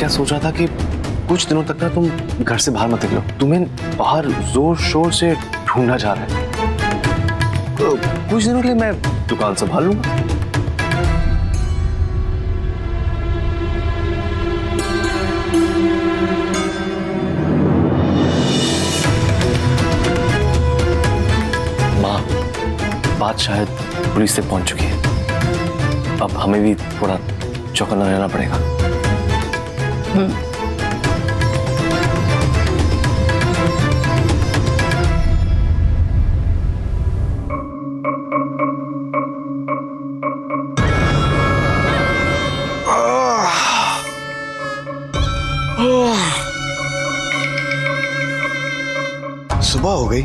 क्या सोच रहा था कि कुछ दिनों तक ना तुम घर से बाहर मत निकलो। तुम्हें बाहर जोर शोर से ढूंढना चाह रहा है, तो कुछ दिनों के लिए मैं दुकान संभाल लूंगा। माँ, बात शायद पुलिस तक पहुंच चुकी है। अब हमें भी थोड़ा चौकन्ना रहना पड़ेगा। सुबह हो गई,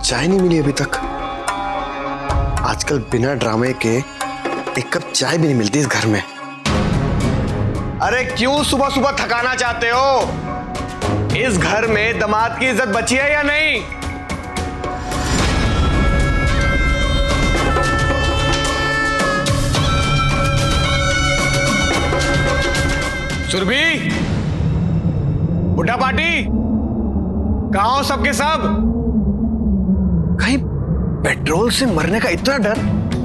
चाय नहीं मिली अभी तक। आजकल बिना ड्रामे के एक कप चाय भी नहीं मिलती इस घर में। अरे क्यों सुबह सुबह थकाना चाहते हो? इस घर में दामाद की इज्जत बची है या नहीं? सुरभि, बुढ़ा पार्टी, कहां हो सबके सब? कहीं पेट्रोल से मरने का इतना डर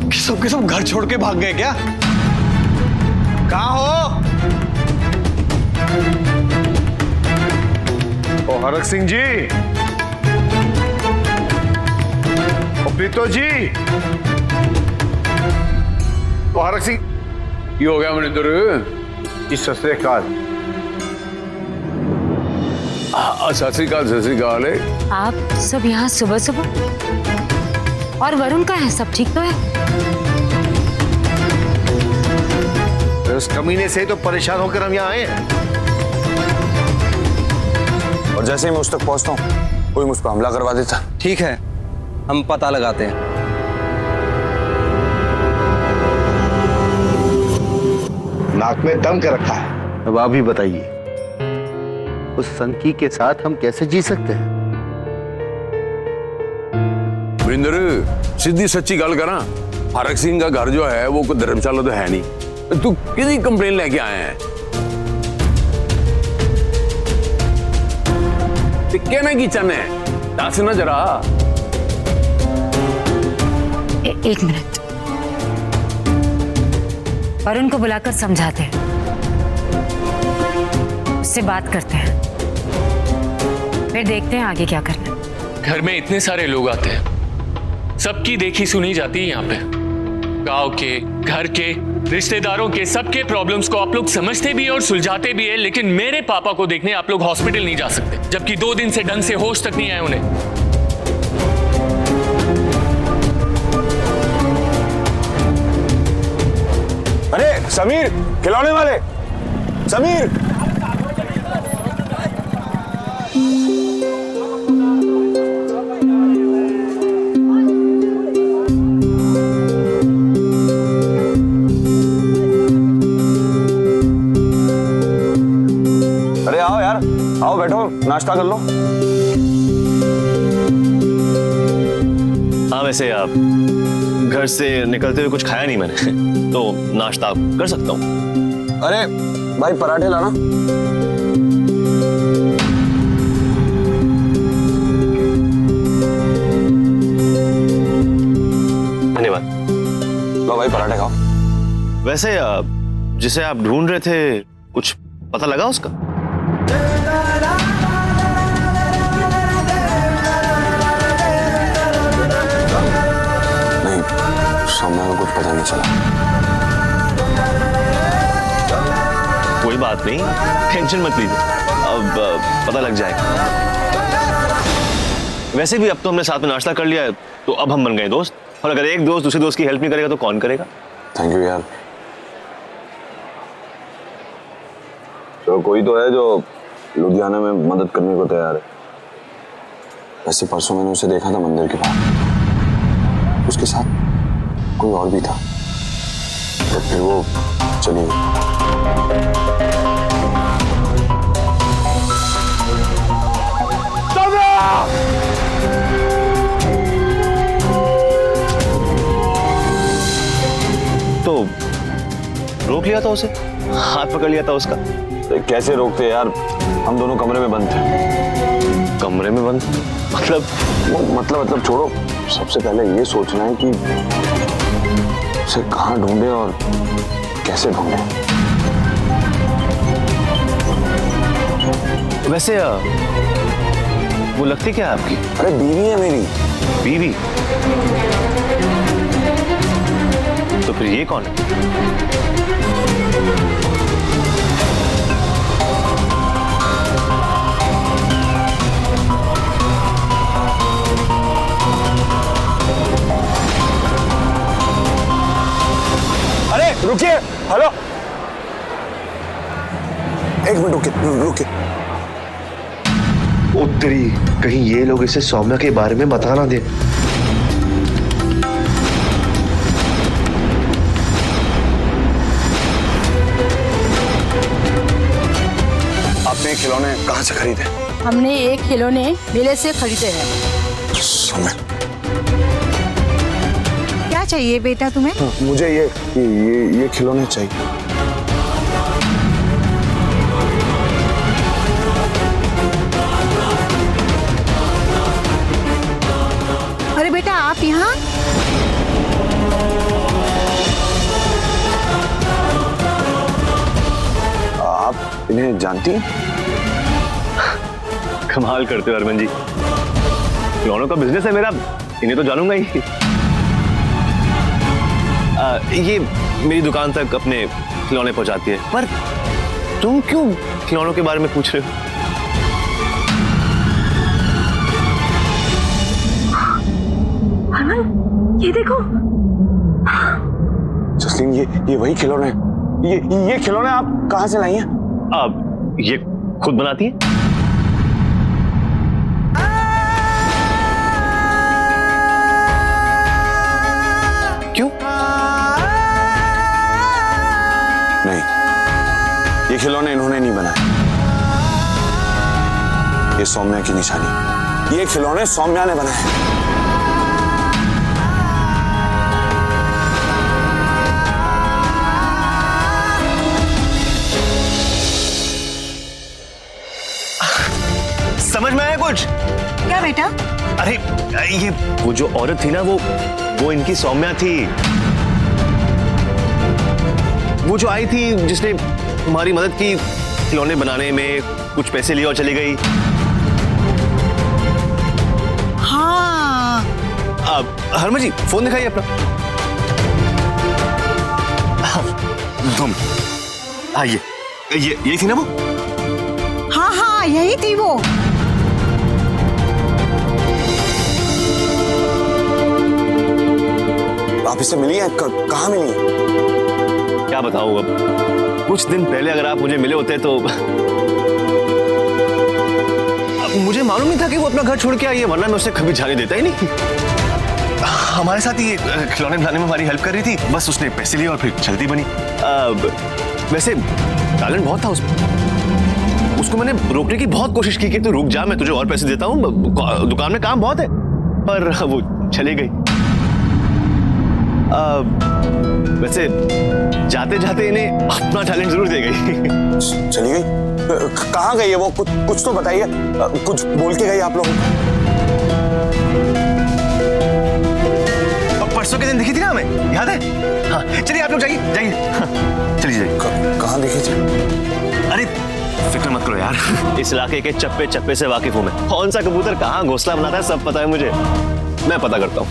कि सबके सब घर छोड़ के भाग गए क्या? कहां हो? ओ हरक सिंह जी, ओ प्रीतो जी, ओ हरक सिंह, ये हो गया मनिंदर, इस सत श्री अकाल। सत श्री अकाल है। आप सब यहाँ सुबह सुबह? और वरुण का है? सब ठीक तो है? उस कमीने से तो परेशान होकर हम यहाँ आए हैं। और जैसे ही मैं उस तक पहुंचता हूँ कोई मुझ पर हमला करवा देता। ठीक है, हम पता लगाते हैं। नाक में दम कर रखा है। अब आप ही बताइए, उस सनकी के साथ हम कैसे जी सकते हैं? मनिंदर, सीधी सच्ची गल करा, हरक सिंह का घर जो है वो कोई धर्मशाला तो है नहीं। तू किसी कंप्लेन लेके आया है? कहना की चन है, दस ना जरा। एक मिनट, वरुण को बुलाकर समझाते हैं, उससे बात करते हैं, फिर देखते हैं आगे क्या करना है। घर में इतने सारे लोग आते हैं, सबकी देखी सुनी जाती है यहाँ पे। गांव के, घर के, रिश्तेदारों के, सबके प्रॉब्लम्स को आप लोग समझते भी है और सुलझाते भी है, लेकिन मेरे पापा को देखने आप लोग हॉस्पिटल नहीं जा सकते, जबकि 2 दिन से ढंग से होश तक नहीं आए उन्हें। अरे समीर, खिलौने वाले समीर। अरे आओ यार, आओ बैठो, नाश्ता कर लो। हाँ, वैसे आप घर से निकलते हुए कुछ खाया नहीं मैंने, तो नाश्ता कर सकता हूँ। अरे भाई पराठे लाना। धन्यवाद। लो भाई पराठे खाओ। वैसे जिसे आप ढूंढ रहे थे, कुछ पता लगा उसका? नहीं, सौम्या को कुछ पता नहीं चला। कोई बात नहीं, टेंशन मत लीजिए, अब पता लग जाएगा। वैसे भी अब तो हमने साथ में नाश्ता कर लिया है, तो अब हम बन गए दोस्त, और अगर एक दोस्त दूसरे दोस्त की हेल्प नहीं करेगा तो कौन करेगा? थैंक यू यार। तो कोई तो है जो लुधियाना में मदद करने को तैयार है। वैसे परसों मैंने उसे देखा था मंदिर के बाहर, उसके साथ कोई और भी था, तो फिर वो चली गई। तो रोक लिया था उसे, हाथ पकड़ लिया था उसका, कैसे रोकते यार, हम दोनों कमरे में बंद थे। कमरे में बंद मतलब? मतलब छोड़ो, सबसे पहले ये सोचना है कि उसे कहाँ ढूंढे और कैसे ढूंढे। वैसे वो लगती क्या है आपकी? अरे बीवी है मेरी। बीवी? तो फिर ये कौन है? अरे रुकिए, हेलो, एक मिनट रुकिए। उत्तरी, कहीं ये लोग इसे सौम्या के बारे में बता ना दे। आपने खिलौने कहाँ से खरीदे? हमने ये खिलौने मेले से खरीदे हैं। सौम्या, क्या चाहिए बेटा तुम्हें? मुझे ये खिलौने चाहिए। अरे बेटा आप यहाँ? आप इन्हें जानती हैं? कमाल करते हो हरमन जी, खिलौनों का बिजनेस है मेरा, इन्हें तो जानूंगा ही। ये मेरी दुकान तक अपने खिलौने पहुंचाती है। पर तुम क्यों खिलौनों के बारे में पूछ रहे हो? ये देखो। जसलीन, ये वही खिलौने हैं। ये खिलौने आप कहाँ से लाई हैं? आप ये खुद बनाती हैं? क्यों? नहीं, ये खिलौने इन्होंने नहीं बनाए। ये सौम्या की निशानी। ये खिलौने सौम्या ने बनाए। समझ में आया कुछ? क्या बेटा? अरे ये वो जो औरत थी ना, वो इनकी सौम्या थी। वो जो आई थी जिसने हमारी मदद की खिलौने बनाने में, कुछ पैसे लिए और चली गई। हाँ। अब हरमन जी फोन दिखाइए अपना। तुम ये थी ना वो? हाँ यही थी वो। आप इससे मिली हैं? कहाँ मिली हैं? क्या बताऊं अब, कुछ दिन पहले अगर आप मुझे मिले होते तो मुझे मालूम नहीं था कि वो अपना घर छोड़ के आई है, वरना मैं उसे कभी जाने देता ही नहीं। हमारे साथ ही खिलौने बनाने में हमारी हेल्प कर रही थी, बस उसने पैसे लिए और फिर चलती बनी। वैसे टैलेंट बहुत था उसमें। उसको मैंने रोकने की बहुत कोशिश की कि तू रुक जा, मैं तुझे और पैसे देता हूँ, दुकान में काम बहुत है, पर वो चली गई। वैसे जाते जाते इन्हें अपना टैलेंट जरूर दे गई। चली गई? कहाँ गई है वो? कुछ तो बताइए, कुछ बोल के गई आप लोगों को? परसों के दिन दिखी थी ना हमें, याद है? हाँ चलिए आप लोग जाइए। हाँ, चलिए। कहाँ दिखी थी? अरे फिक्र मत करो यार, इस इलाके के चप्पे चप्पे से वाकिफ हूं मैं। कौन सा कबूतर कहाँ घोंसला बनाता है सब पता है मुझे, मैं पता करता हूँ।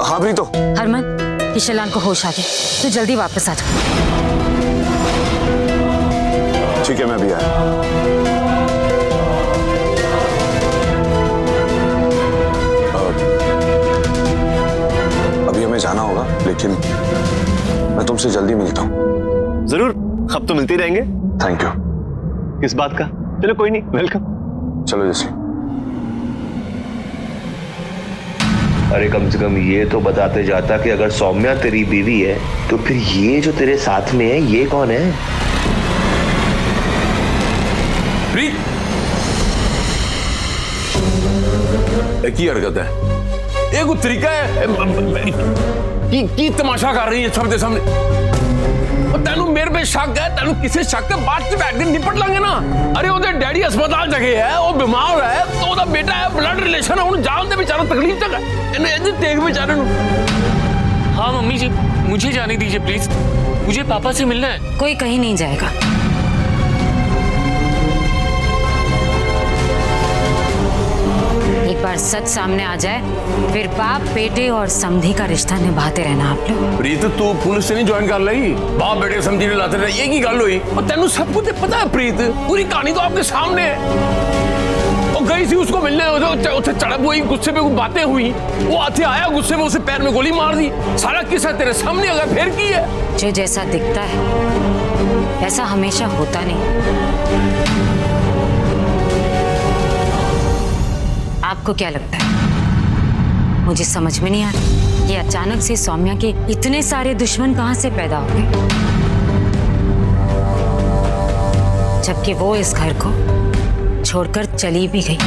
हाँ भी तो। हरमन, ईशलान को होश आ गया, तू जल्दी वापस आ जा। ठीक है, मैं भी आया। अभी हमें जाना होगा, लेकिन मैं तुमसे जल्दी मिलता हूँ। जरूर, अब तो मिलते रहेंगे। Thank you. किस बात का? चलो कोई नहीं, वेलकम। चलो जैसे। अरे कम से कम ये तो बताते जाता कि अगर सौम्या तेरी बीवी है तो फिर ये जो तेरे साथ में है ये कौन है? प्रीत, एक ही हरकत है, एक तरीका है। की तमाशा कर रही है सबके सामने? तेनू मेरे पे शक है, तेनू किसी शक के बाद से बैठ के निपट लेंगे ना। अरे ओदे डैडी अस्पताल जगह है, वो बीमार है, तो ओदा बेटा है, ब्लड रिलेशन है, उन जान दे बेचारा तकलीफ तक है। इन्हें इधर देख बेचारे नु। हाँ मम्मी जी, मुझे जाने दीजिए प्लीज, मुझे पापा से मिलना है। कोई कहीं नहीं जाएगा। एक बार सच सामने आ जाए, फिर बाप बेटे और समधी का रिश्ता निभाते रहना आप लोग। प्रीत तू पुलिस से नहीं ज्वाइन कर ली, बाप बेटे समझी नहीं लाते रहे, एक ही गल हुई। और तेनू सब कुछ पता है प्रीत, पूरी कहानी तो आपके सामने है। वो गई थी उसको मिलने, उसे चढ़प हुई, गुस्से में बातें हुई, वो आते आया गुस्से में, उसे पैर में गोली मार दी। सारा किस्सा तेरे सामने अगर फिर की है। जो जैसा दिखता है ऐसा हमेशा होता नहीं। आपको क्या लगता है? मुझे समझ में नहीं आ रहा कि अचानक से सौम्या के इतने सारे दुश्मन कहां से पैदा हो गए, जबकि वो इस घर को छोड़कर चली भी गई।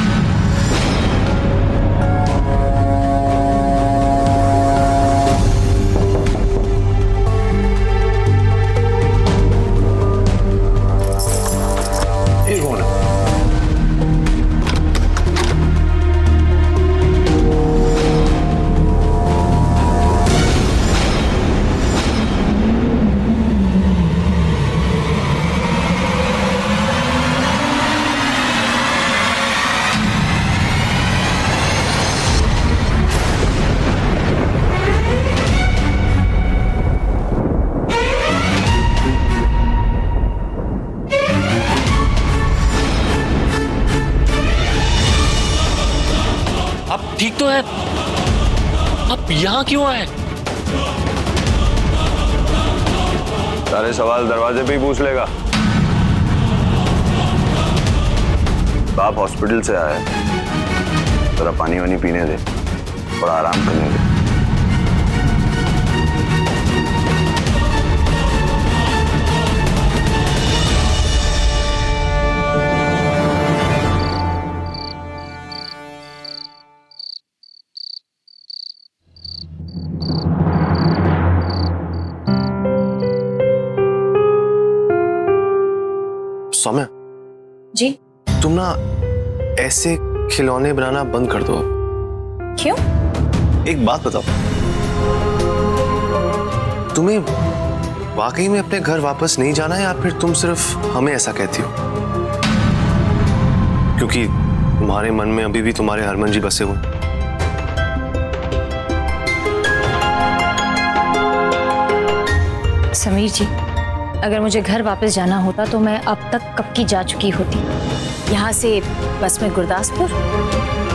ठीक तो है, आप यहाँ क्यों आए? सारे सवाल दरवाजे पे ही पूछ लेगा। बाप हॉस्पिटल से आया है, थोड़ा पानी वानी पीने दे, थोड़ा आराम करने दे। सौम्या जी? तुम ना ऐसे खिलौने बनाना बंद कर दो। क्यों? एक बात बताओ, तुम्हें वाकई में अपने घर वापस नहीं जाना है या फिर तुम सिर्फ हमें ऐसा कहती हो? क्योंकि तुम्हारे मन में अभी भी तुम्हारे हरमन जी बसे हुए। समीर जी, अगर मुझे घर वापस जाना होता तो मैं अब तक कब की जा चुकी होती। यहाँ से बस में गुरदासपुर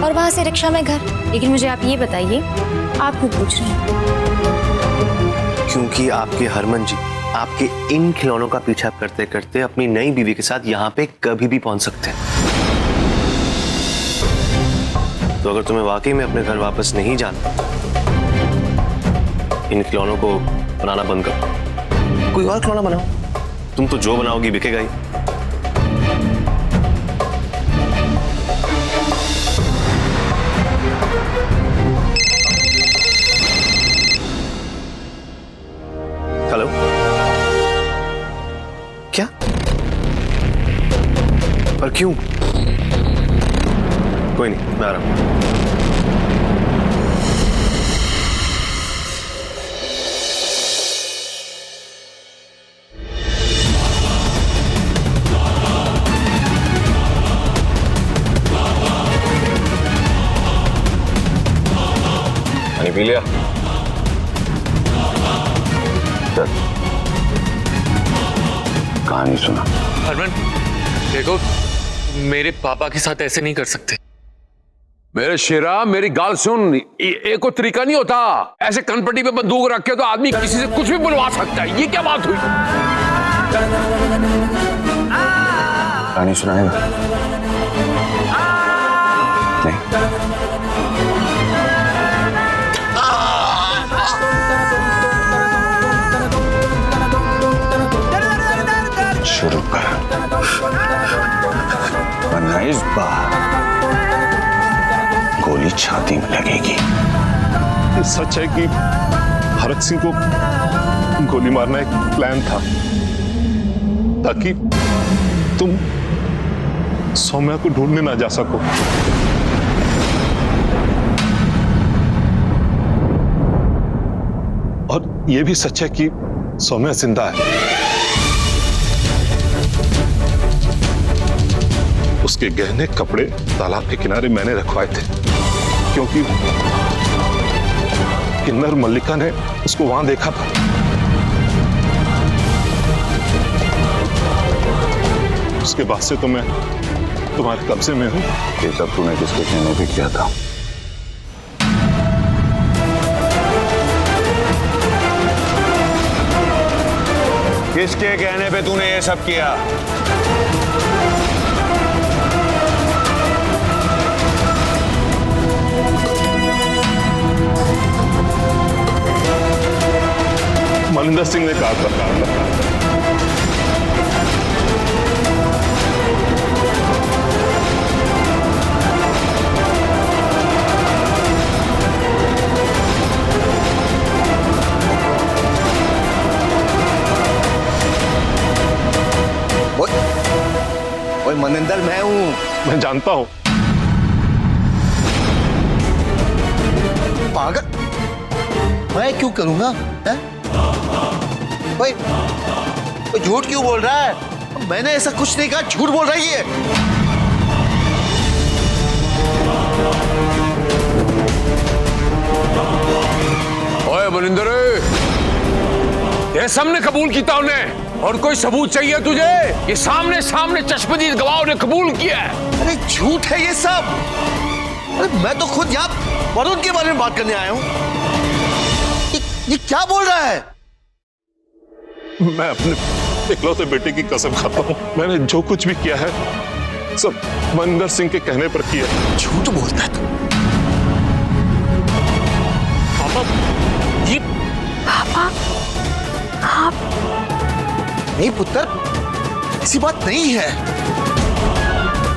और वहाँ से रिक्शा में घर। लेकिन मुझे आप ये बताइए, आप क्यों पूछ रहे हैं? क्योंकि आपके हरमन जी आपके इन खिलौनों का पीछा करते करते अपनी नई बीवी के साथ यहाँ पे कभी भी पहुंच सकते हैं। तो अगर तुम्हें वाकई में अपने घर वापस नहीं जाना, इन खिलौनों को बनाना बंद करो, कोई और खिलौना बनाओ। तुम तो जो बनाओगी बिकेगा ही। हेलो, क्या? पर क्यों? कोई नहीं, मैं आ रहा हूं। पानी पी लिया? चल कहानी सुना। हरमन देखो, मेरे पापा के साथ ऐसे नहीं कर सकते। मेरे शेरा मेरी गाल सुन, एक को तरीका नहीं होता। ऐसे कनपट्टी पे बंदूक रख के तो आदमी किसी से कुछ भी बुलवा सकता है। ये क्या बात हुई? कहानी सुनाएगा? नहीं। शुरू कर, वरना इस बार गोली छाती में लगेगी। सच है कि हरक सिंह को गोली मारना एक प्लान था ताकि तुम सौम्या को ढूंढने ना जा सको। और यह भी सच है कि सौम्या जिंदा है। उसके गहने कपड़े तालाब के किनारे मैंने रखवाए थे क्योंकि किन्नर मल्लिका ने उसको वहां देखा था। उसके बाद से तो मैं तुम्हारे कब्जे में हूं। ये सब तूने किसके कहने पे किया था? किसके कहने पे तूने ये सब किया? मनिंदर सिंह ने कहा था। ओए मनिंदर, मैं हूं। मैं जानता हूं। पागल, मैं क्यों करूंगा? ओए, झूठ क्यों बोल रहा है? मैंने ऐसा कुछ नहीं कहा, झूठ बोल रहा है ये। ओए मनिंदर, ये सबने कबूल किया उन्हें। और कोई सबूत चाहिए तुझे? ये सामने सामने चश्मदीद गवाहों ने कबूल किया है। अरे झूठ है ये सब। अरे मैं तो खुद यहाँ वरुण के बारे में बात करने आया हूं। ये क्या बोल रहा है? मैं अपने इकलौते बेटे की कसम खाता हूं। मैंने जो कुछ भी किया है सब मनिंदर सिंह के कहने पर किया। झूठ बोलता है तू। पापा, ये पापा, आप नहीं पुत्र, ऐसी बात नहीं है।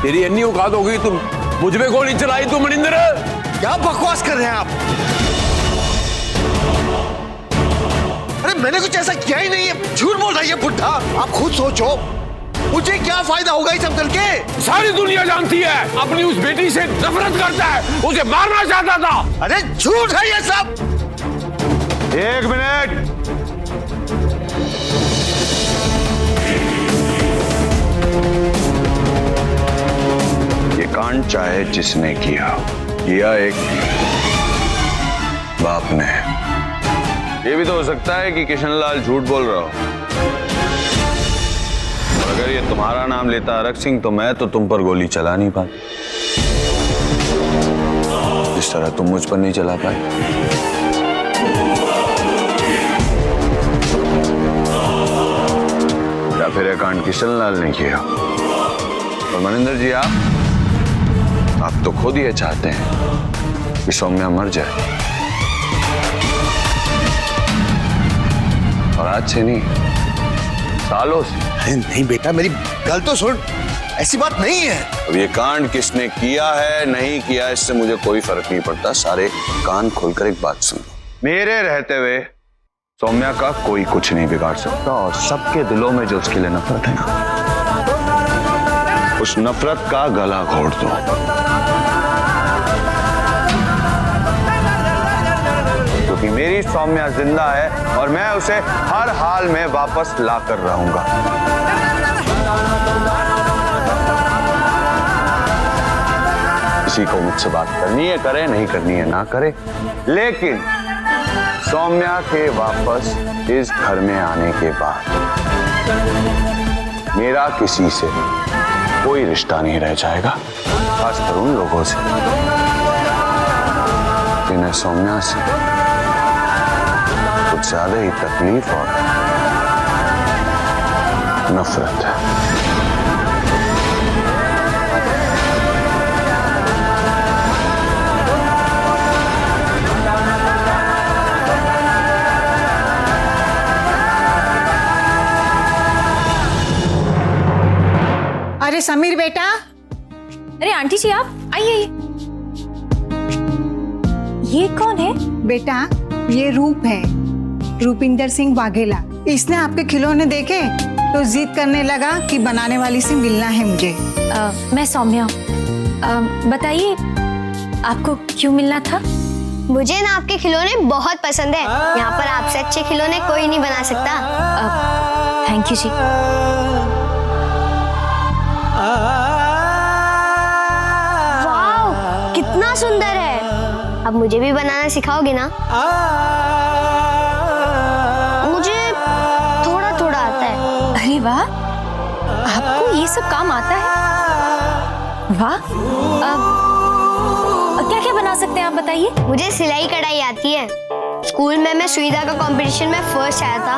तेरी अन्नी औकात हो गई, तुम मुझ पे गोली चलाई तू मनिंदर। क्या बकवास कर रहे हैं आप? अरे मैंने कुछ ऐसा किया ही नहीं है। झूठ बोल रहा है ये बुढ़ा। आप खुद सोचो, मुझे क्या फायदा होगा ये सब करके? सारी दुनिया जानती है अपनी उस बेटी से नफरत करता है, उसे मारना चाहता था। अरे झूठ है ये सब। एक मिनट। ये कांड चाहे जिसने किया एक बाप ने। ये भी तो हो सकता है कि किशनलाल झूठ बोल रहा हो। और अगर ये तुम्हारा नाम लेता हरक सिंह तो मैं तो तुम पर गोली चला नहीं पाता, जिस तरह तुम मुझ पर नहीं चला पाए। या फिर ये कांड किशनलाल ने किया। और मनिंदर जी, आप तो खुद ये चाहते हैं कि सौम्या मर जाए। और आज से नहीं, सालों से। अरे नहीं बेटा, मेरी गल तो सुन। ऐसी बात नहीं है। अब ये कांड किसने किया है नहीं किया इससे मुझे कोई फर्क नहीं पड़ता। सारे कान खोलकर एक बात सुन, मेरे रहते हुए सौम्या का कोई कुछ नहीं बिगाड़ सकता। और सबके दिलों में जो उसके लिए नफरत है ना, उस नफरत का गला घोट दो। क्योंकि मेरी सौम्या जिंदा है और मैं उसे हर हाल में वापस ला कर रहूंगा। किसी को मुझसे बात करनी है करे, नहीं करनी है ना करे, लेकिन सौम्या के वापस इस घर में आने के बाद मेरा किसी से कोई रिश्ता नहीं रह जाएगा, खासकर उन लोगों से जिन्हें सौम्या से कुछ ज्यादा ही तकलीफ और नफरत है। अरे समीर बेटा। अरे आंटी जी, आप आइए। ये कौन है? बेटा, ये रूप है। रूपिंदर सिंह वाघेला। इसने आपके खिलौने देखे तो जिद करने लगा कि बनाने वाली से मिलना है मुझे। मैं सौम्या हूँ। बताइए आपको क्यों मिलना था? मुझे ना आपके खिलौने बहुत पसंद है। यहाँ पर आपसे अच्छे खिलौने कोई नहीं बना सकता। थैंक यू जी। वाव, कितना सुंदर है। अब मुझे भी बनाना सिखाओगे ना? मुझे थोड़ा थोड़ा आता है। अरे वाह, आपको ये सब काम आता है? वाह, क्या क्या बना सकते हैं आप बताइए? मुझे सिलाई कढ़ाई आती है। स्कूल में मैं सुई धागा कंपटीशन में फर्स्ट आया था।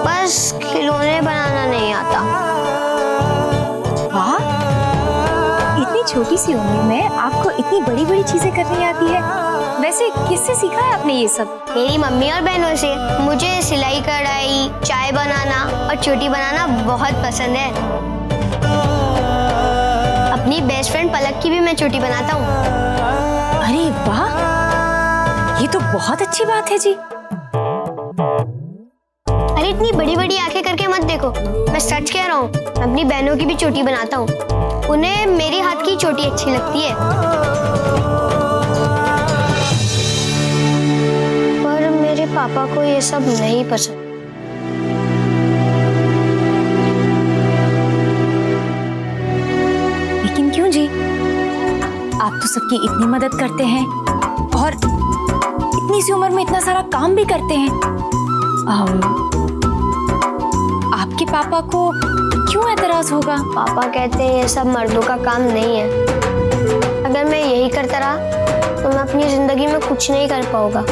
बस खिलौने बनाना नहीं आता। वाह, इतनी छोटी सी उम्र में आपको इतनी बड़ी बड़ी चीजें करनी आती है। वैसे किससे सीखा है आपने ये सब? मेरी मम्मी और बहनों से। मुझे सिलाई कढ़ाई, चाय बनाना और चोटी बनाना बहुत पसंद है। अपनी बेस्ट फ्रेंड पलक की भी मैं चोटी बनाता हूँ। अरे वाह, ये तो बहुत अच्छी बात है जी। अरे इतनी बड़ी बड़ी आंखें करके मत देखो, मैं सच कह रहा हूँ। मैं अपनी बहनों की भी चोटी बनाता हूँ। उन्हें मेरी हाथ की चोटी अच्छी लगती है। पर मेरे पापा को ये सब नहीं पसंद। लेकिन क्यों जी? आप तो सबकी इतनी मदद करते हैं और इतनी सी उम्र में इतना सारा काम भी करते हैं। आपके पापा को क्यों एतराज होगा? पापा कहते हैं ये सब मर्दों का काम नहीं है। अगर मैं यही करता रहा तो मैं अपनी जिंदगी में कुछ नहीं कर पाऊंगा।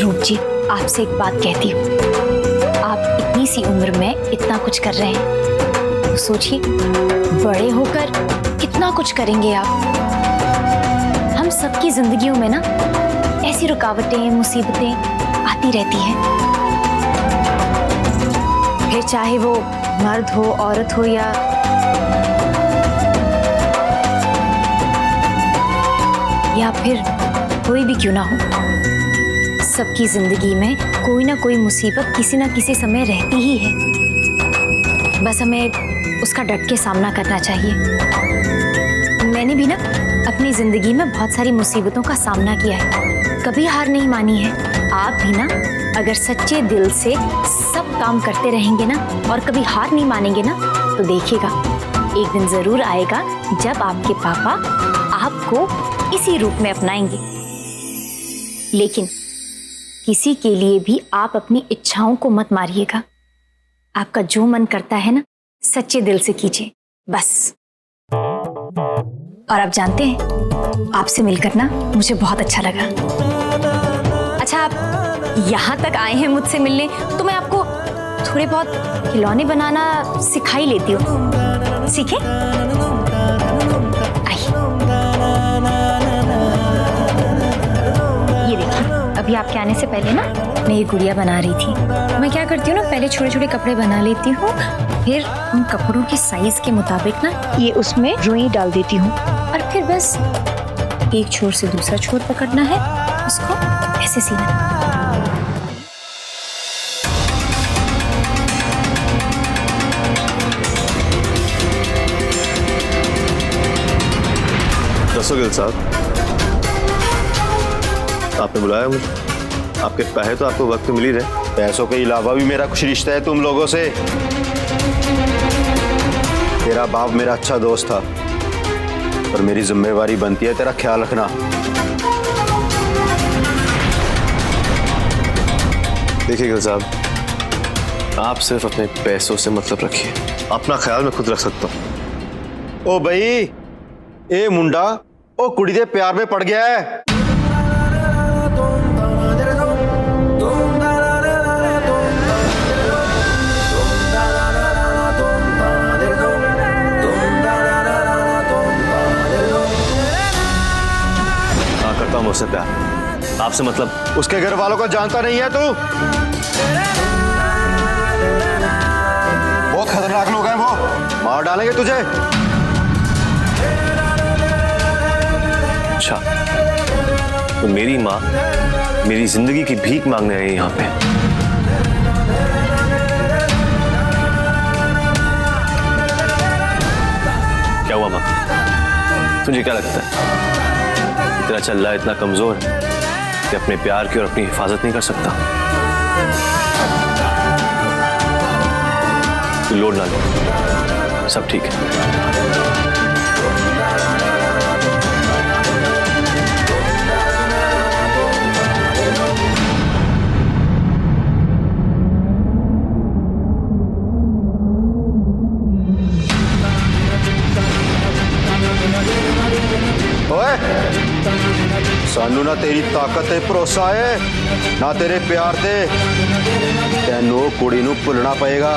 रूप जी, आपसे एक बात कहती हूँ। आप इतनी सी उम्र में इतना कुछ कर रहे हैं तो सोचिए बड़े होकर कितना कुछ करेंगे आप। हम सबकी जिंदगियों में ना ऐसी रुकावटें, मुसीबतें आती रहती हैं। फिर चाहे वो मर्द हो, औरत हो या फिर कोई भी क्यों ना हो, सबकी जिंदगी में कोई ना कोई मुसीबत किसी ना किसी समय रहती ही है। बस हमें उसका डट के सामना करना चाहिए। मैंने भी ना अपनी जिंदगी में बहुत सारी मुसीबतों का सामना किया है, कभी हार नहीं मानी है। आप भी ना अगर सच्चे दिल से सब काम करते रहेंगे ना और कभी हार नहीं मानेंगे ना तो देखिएगा एक दिन जरूर आएगा जब आपके पापा आपको इसी रूप में अपनाएंगे। लेकिन किसी के लिए भी आप अपनी इच्छाओं को मत मारिएगा। आपका जो मन करता है ना सच्चे दिल से कीजिए बस। और आप जानते हैं आपसे मिलकर ना मुझे बहुत अच्छा लगा। अच्छा, आप यहाँ तक आए हैं मुझसे मिलने तो मैं आपको थोड़े बहुत खिलौने बनाना सिखा ही लेती हूँ। सीखे? आइए। ये देखिए, अभी आपके आने से पहले ना मैं ये गुड़िया बना रही थी। मैं क्या करती हूँ ना, पहले छोटे छोटे कपड़े बना लेती हूँ, फिर उन कपड़ों के साइज के मुताबिक ना ये उसमें रुई डाल देती हूँ और फिर बस एक छोर से दूसरा छोर पकड़ना है, उसको ऐसे सीना। रसोगिल साहब, आपने बुलाया मुझे? आपके पैसे तो आपको वक्त पे मिल ही रहे। पैसों के अलावा भी मेरा कुछ रिश्ता है तुम लोगों से। तेरा बाप मेरा अच्छा दोस्त था और मेरी जिम्मेवारी बनती है तेरा ख्याल रखना। देखिए गिल साहब, आप सिर्फ अपने पैसों से मतलब रखिए, अपना ख्याल मैं खुद रख सकता हूँ। ओ भाई, ए मुंडा, ओ कुड़ी दे प्यार में पड़ गया है। करता हूँ मुझसे प्यार, आपसे मतलब। उसके घर वालों को जानता नहीं है तू? बहुत खतरनाक लोग हैं वो, मार डालेंगे तुझे। अच्छा, तो मेरी माँ मेरी जिंदगी की भीख मांगने आई है यहाँ पे। क्या हुआ माँ? तुझे क्या लगता है इतना चल रहा है, इतना कमजोर कि अपने प्यार की और अपनी हिफाजत नहीं कर सकता? तू लोड ना ले, सब ठीक है। सानू ना तेरी ताकत ते भरोसा है ना तेरे प्यार ते। तेनू कुड़ी नू भुलना पड़ेगा,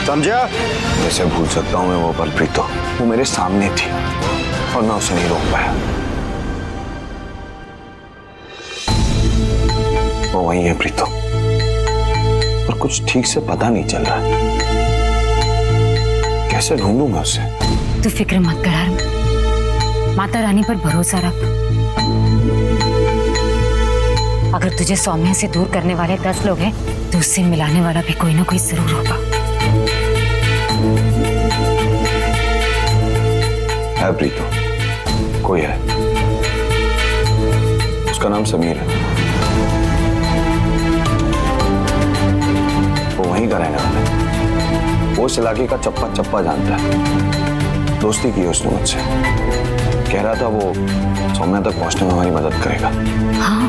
समझा? वैसे भूल सकता हूँ मैं वो पल प्रीतो, वो मेरे सामने थी और मैं उसे नहीं रोक पाया। वो वही है प्रीतो, पर कुछ ठीक से पता नहीं चल रहा है। कैसे ढूंढूं मैं उसे? तू फिक्र मत कर हरम, माता रानी पर भरोसा रख। अगर तुझे सौम्या से दूर करने वाले 10 लोग हैं तो उससे मिलाने वाला भी कोई ना कोई जरूर होगा। है प्रीतो, कोई है, उसका नाम समीर है। वो वहीं का रहने वाला है, वो इस इलाके का चप्पा चप्पा जानता है। दोस्ती की उसने मुझसे, कह रहा था वो सौम्या तक पहुंचने में हमारी मदद करेगा। हाँ